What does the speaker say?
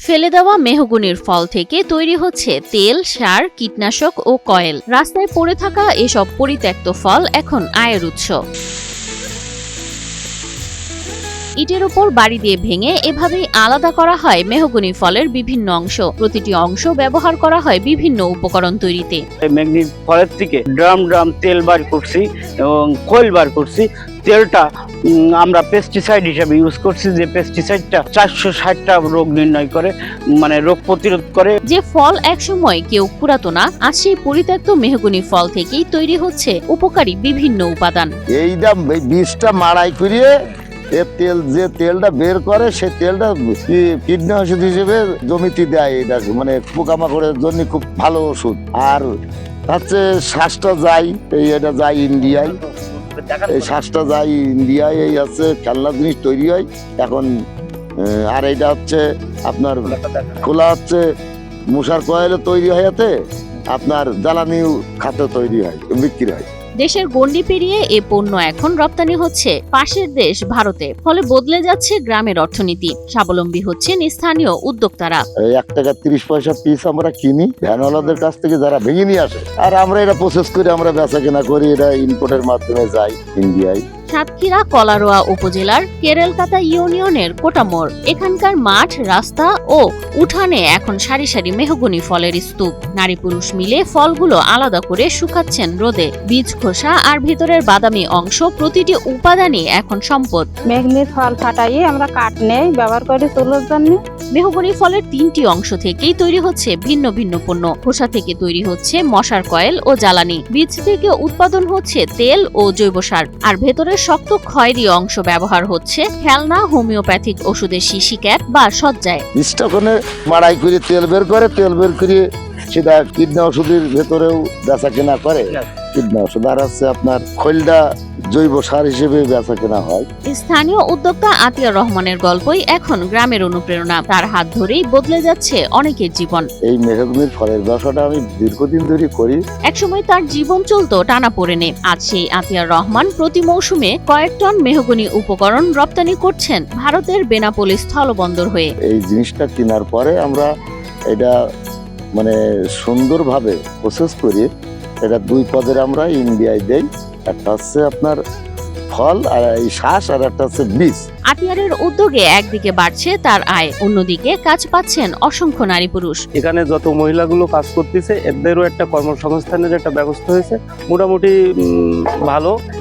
ফেলে দেওয়া মেহগনির ফল থেকে তৈরি হচ্ছে তেল, সার, কীটনাশক ও কয়েল। রাস্তায় পড়ে থাকা এসব পরিত্যক্ত ফল এখন আয়ের উৎস। ইটের উপর বাড়ি দিয়ে ভেঙে এভাবেই আলাদা করা হয় মেহগনি ফলের বিভিন্ন অংশ। প্রতিটি অংশ ব্যবহার করা হয় বিভিন্ন উপকরণ তৈরিতে। মেহগনি ফলের থেকে ড্রাম ড্রাম তেল বার করছি এবং কয়েল বার করছি। তেলটা আমরা পেস্টিসাইড হিসেবে ইউজ করছি, যে পেস্টিসাইডটা 460টা রোগ নির্ণয় করে, মানে রোগ প্রতিরোধ করে। যে ফল একসময় কেউ কুড়াতো না, আজ সেই পরিত্যক্ত মেহগনি ফল থেকেই তৈরি হচ্ছে উপকারী বিভিন্ন উপাদান। এইটা বীজটা মাড়াই করিয়ে যে তেলটা বের করে, সেই তেলটা কীটনাশক হিসেবে জমিতে দেয়। এটা মানে পোকামাকড়ের জন্য খুব ভালো ওষুধ। আর হচ্ছে শ্বাসটা যায়, এটা যায় ইন্ডিয়ায়, এই শ্বাসটা যায় ইন্ডিয়ায়। এই হচ্ছে খেলনা জিনিস তৈরি হয় এখন। আর এইটা হচ্ছে আপনার খোলা হচ্ছে মশার কয়েলে তৈরি হয়, আপনার জ্বালানি খাতে তৈরি হয়, বিক্রি হয়। দেশের গণ্ডি পেরিয়ে এ পণ্য এখন রপ্তানি হচ্ছে পাশের দেশ ভারতে। ফলে বদলে যাচ্ছে গ্রামের অর্থনীতি, স্বাবলম্বী হচ্ছেন স্থানীয় উদ্যোক্তারা। 1 টাকা 30 পয়সা পিস আমরা কিনি ভ্যানওয়ালাদের কাছ থেকে, যারা ভেঙে নিয়ে আসে। আর আমরা এটা প্রসেস করে আমরা বেচা কেনা করি, এটা ইম্পোর্টের মাধ্যমে যায় ইন্ডিয়ায়। সাতক্ষীরা কলারোয়া উপজেলার কেরেলকাতা ইউনিয়নের কোটামোড়। এখানকার মাঠ, রাস্তা ও উঠানে এখন সারি সারি মেহগনি ফলের স্তূপ। নারী পুরুষ মিলে ফলগুলো আলাদা করে শুকাচ্ছেন রোদে। বীজ খোসা আর ভিতরের বাদামি অংশ, প্রতিটি উপাদানই এখন সম্পদ। মেহগনির ফল ফাটাইয়ে আমরা কাঠ নেই ব্যবহার করি চুলোর জন্য। মেহগনি ফলের 3টি অংশ থেকেই তৈরি হচ্ছে ভিন্ন ভিন্ন পণ্য। খোসা থেকে তৈরি হচ্ছে মশার কয়েল ও জ্বালানি। বীজ থেকে উৎপাদন হচ্ছে তেল ও জৈব সার। আর ভেতরের শক্ত খয়েরি অংশ ব্যবহার হচ্ছে খেলনা, হোমিওপ্যাথিক ওষুধের শিশি ক্যাপ বা সজ্জায়। বীজটা ওখানে মাড়াই করে তেল বের করে, তেল বের করে সেটা কীটনাশকের ভেতরেও বেচা কেনা করে। কীটনাশক আর আছে আপনার খৈলটা জৈব সার হিসেবে বেচা কেনা হয়। স্থানীয় উদ্যোক্তা আতিয়ার রহমানের গল্পই এখন গ্রামের অনুপ্রেরণা। তার হাত ধরেই বদলে যাচ্ছে অনেকের জীবন। এই মেহগনির ফলের ব্যবসাটা আমি দীর্ঘদিন ধরে করি। একসময় তার জীবন চলতো টানাপোড়েনে। আজ সেই আতিয়ার রহমান প্রতি মৌসুমে কয়েক টন মেহগনি উপকরণ রপ্তানি করছেন ভারতের বেনাপোল স্থলবন্দর হয়ে। এই জিনিসটা কেনার পরে আমরা এটা মানে সুন্দরভাবে প্রসেস করি। এটা 2 পদের আমরা ইন্ডিয়ায় দেই। একটা হচ্ছে আপনার ফল আর এই শ্বাস, আর একটা হচ্ছে বীজ। আতিয়ারের উদ্যোগে একদিকে বাড়ছে তার আয়, অন্যদিকে কাজ পাচ্ছেন অসংখ্য নারী পুরুষ। এখানে যত মহিলাগুলো কাজ করতেছে, এদেরও একটা কর্মসংস্থানের একটা ব্যবস্থা হয়েছে, মোটামুটি ভালো।